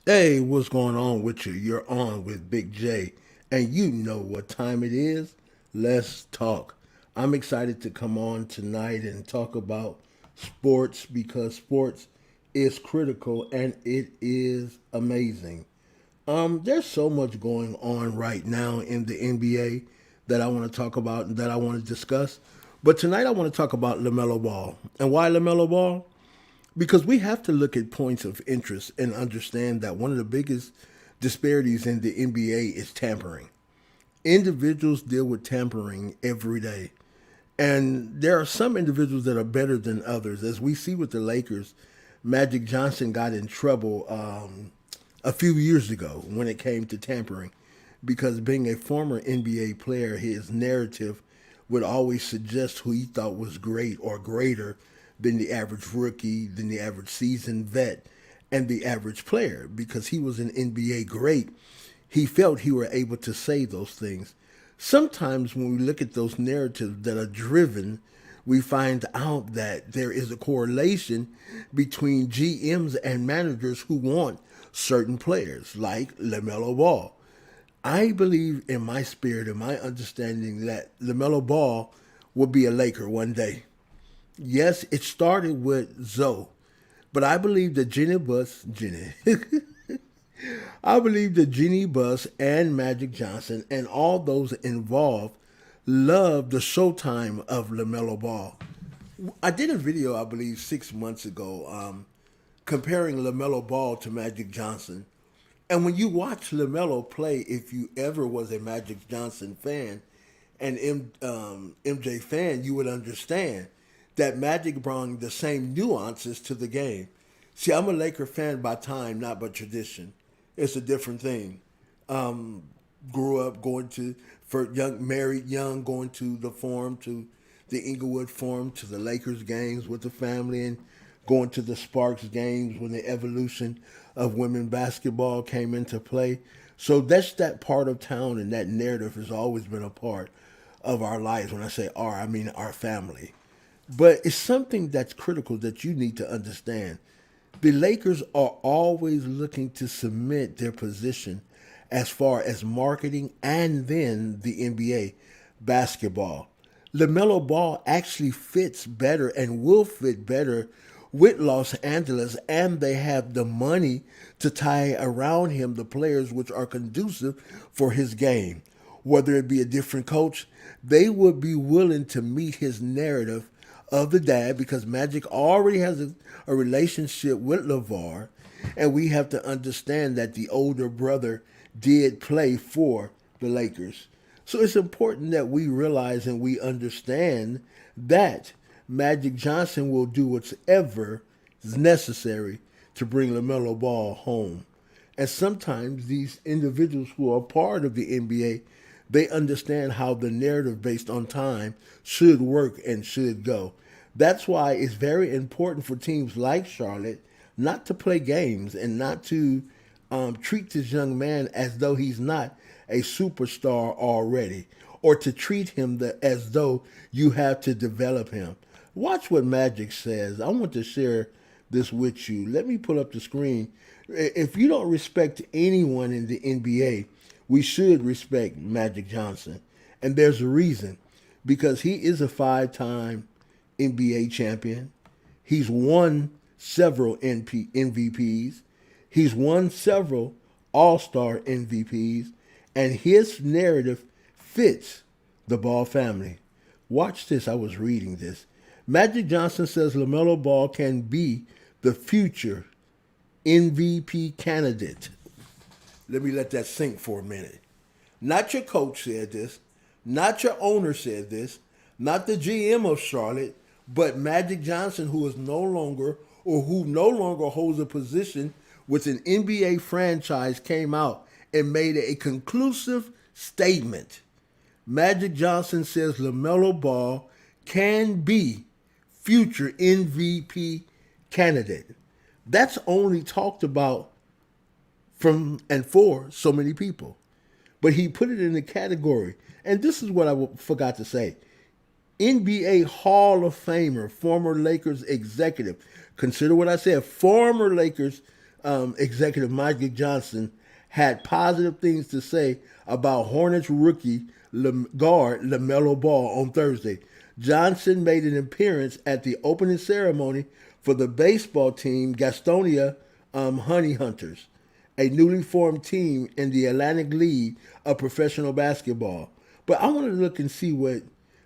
Hey, what's going on with you? You're on with Big J, and you know what time it is. Let's talk. I'm excited to come on tonight and talk about sports because sports is critical and it is amazing. There's so much going on right now in the NBA that I want to talk about and that I want to discuss. But tonight I want to talk about Lamelo Ball. And why Lamelo Ball? Because we have to look at points of interest and understand that one of the biggest disparities in the NBA is tampering. Individuals deal with tampering every day. And there are some individuals that are better than others. As we see with the Lakers, Magic Johnson got in trouble a few years ago when it came to tampering because being a former NBA player, his narrative would always suggest who he thought was great or greater than the average rookie, than the average seasoned vet, and the average player. Because he was an NBA great, he felt he were able to say those things. Sometimes when we look at those narratives that are driven, we find out that there is a correlation between GMs and managers who want certain players, like LaMelo Ball. I believe in my spirit and my understanding that LaMelo Ball will be a Laker one day. Yes, it started with Zoe, but I believe that I believe that Jeannie Buss and Magic Johnson and all those involved love the showtime of LaMelo Ball. I did a video, I believe, 6 months ago, comparing LaMelo Ball to Magic Johnson. And when you watch LaMelo play, if you ever was a Magic Johnson fan and MJ fan, you would understand that Magic brought the same nuances to the game. See, I'm a Laker fan by time, not by tradition. It's a different thing. Grew up going to for young, married young, going to the Forum, to the Inglewood Forum, to the Lakers games with the family, and going to the Sparks games when the evolution of women basketball came into play. So that's that part of town, and that narrative has always been a part of our lives. When I say our, I mean our family. But it's something that's critical that you need to understand. The Lakers are always looking to cement their position as far as marketing and then the NBA basketball. LaMelo Ball actually fits better and will fit better with Los Angeles, and they have the money to tie around him the players which are conducive for his game. Whether it be a different coach, they would be willing to meet his narrative of the dad because Magic already has a relationship with LeVar, and we have to understand that the older brother did play for the Lakers. So it's important that we realize and we understand that Magic Johnson will do whatever is necessary to bring LaMelo Ball home. And sometimes these individuals who are part of the NBA, they understand how the narrative based on time should work and should go. That's why it's very important for teams like Charlotte not to play games and not to treat this young man as though he's not a superstar already, or to treat him as though you have to develop him. Watch what Magic says. I want to share this with you. Let me pull up the screen. If you don't respect anyone in the NBA, we should respect Magic Johnson. And there's a reason. Because he is a 5 time NBA champion. He's won several MVPs. He's won several All Star MVPs. And his narrative fits the Ball family. Watch this. I was reading this. Magic Johnson says LaMelo Ball can be the future MVP candidate. Let me let that sink for a minute. Not your coach said this, not your owner said this, not the GM of Charlotte, but Magic Johnson, who is no longer or who no longer holds a position with an NBA franchise, came out and made a conclusive statement. Magic Johnson says LaMelo Ball can be future MVP candidate. That's only talked about from and for so many people. But he put it in the category. And this is what I forgot to say. NBA Hall of Famer, former Lakers executive. Consider what I said. Former Lakers executive Magic Johnson had positive things to say about Hornets rookie guard Lamelo Ball on Thursday. Johnson made an appearance at the opening ceremony for the baseball team Gastonia Honey Hunters, a newly formed team in the Atlantic League of professional basketball. But I want to look and see what.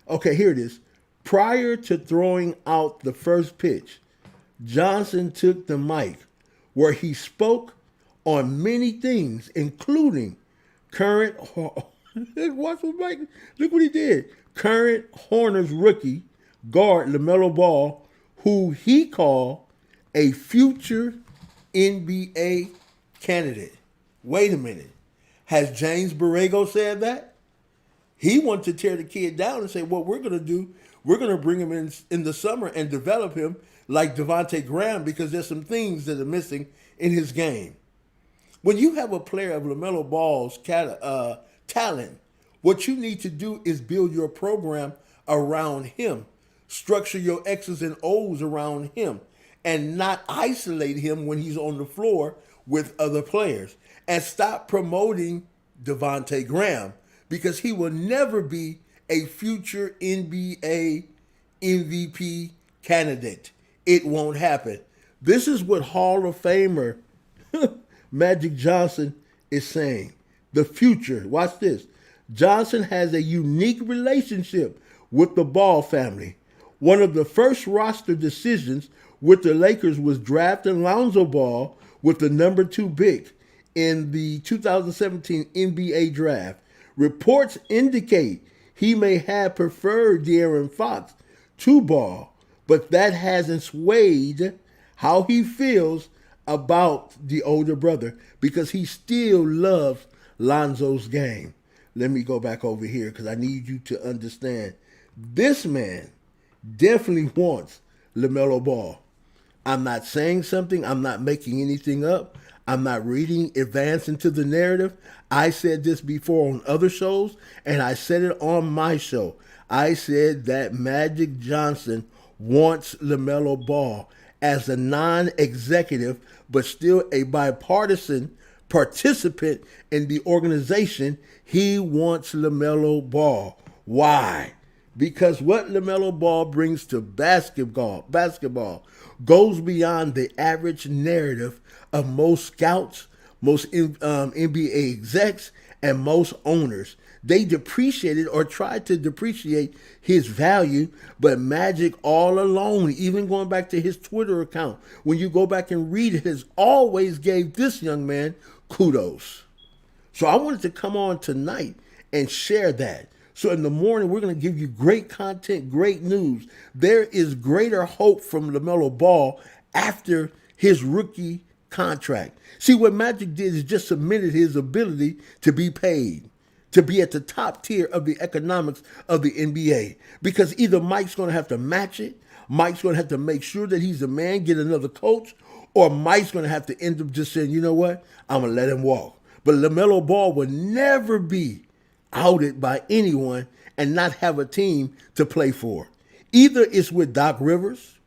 Okay, here it is. Prior to throwing out the first pitch, Johnson took the mic where he spoke on many things, including current. Watch what Mike. Look what he did. Current Hornets rookie guard Lamelo Ball, who he called a future NBA candidate. Wait a minute. Has James Borrego said that? He wanted to tear the kid down and say, what we're going to do, we're going to bring him in the summer and develop him like Devontae Graham because there's some things that are missing in his game. When you have a player of LaMelo Ball's talent, what you need to do is build your program around him, structure your X's and O's around him, and not isolate him when he's on the floor with other players. And stop promoting Devontae Graham because he will never be a future NBA MVP candidate. It won't happen. This is what Hall of Famer Magic Johnson is saying. The future. Watch this. Johnson has a unique relationship with the Ball family. One of the first roster decisions with the Lakers was drafting Lonzo Ball with the number 2 pick in the 2017 NBA draft. Reports indicate he may have preferred De'Aaron Fox to Ball, but that hasn't swayed how he feels about the older brother because he still loves Lonzo's game. Let me go back over here because I need you to understand. This man definitely wants LaMelo Ball. I'm not saying something. I'm not making anything up. I'm not reading advance into the narrative. I said this before on other shows, and I said it on my show. I said that Magic Johnson wants LaMelo Ball as a non-executive, but still a bipartisan participant in the organization. He wants LaMelo Ball. Why? Because what LaMelo Ball brings to basketball goes beyond the average narrative of most scouts, most NBA execs, and most owners. They depreciated or tried to depreciate his value, but Magic all alone, even going back to his Twitter account, when you go back and read it, has always gave this young man kudos. So I wanted to come on tonight and share that. So in the morning, we're going to give you great content, great news. There is greater hope from LaMelo Ball after his rookie contract. See, what Magic did is just submitted his ability to be paid, to be at the top tier of the economics of the NBA. Because either Mike's going to have to match it, Mike's going to have to make sure that he's the man, get another coach, or Mike's going to have to end up just saying, you know what, I'm going to let him walk. But LaMelo Ball will never be outed by anyone and not have a team to play for. Either it's with Doc Rivers,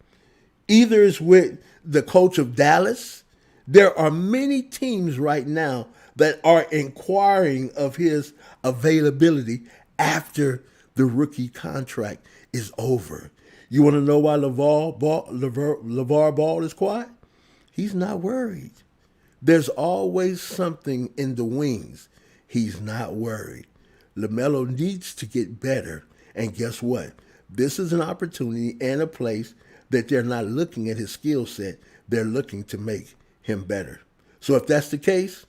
either it's with the coach of Dallas. There are many teams right now that are inquiring of his availability after the rookie contract is over. You want to know why LeVar Ball is quiet? He's not worried. There's always something in the wings. He's not worried. LaMelo needs to get better. And guess what? This is an opportunity and a place that they're not looking at his skill set. They're looking to make him better. So if that's the case,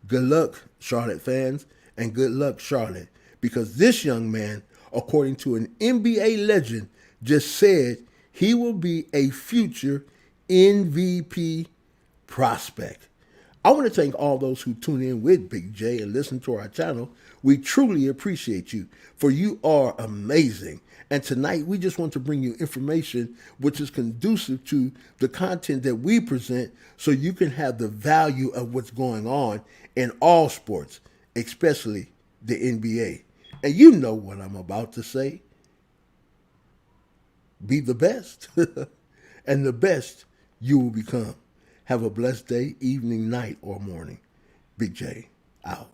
good luck, Charlotte fans, and good luck, Charlotte. Because this young man, according to an NBA legend, just said he will be a future MVP prospect. I want to thank all those who tune in with Big J and listen to our channel. We truly appreciate you, for you are amazing. And tonight, we just want to bring you information which is conducive to the content that we present so you can have the value of what's going on in all sports, especially the NBA. And you know what I'm about to say. Be the best, and the best you will become. Have a blessed day, evening, night, or morning. Big J, out.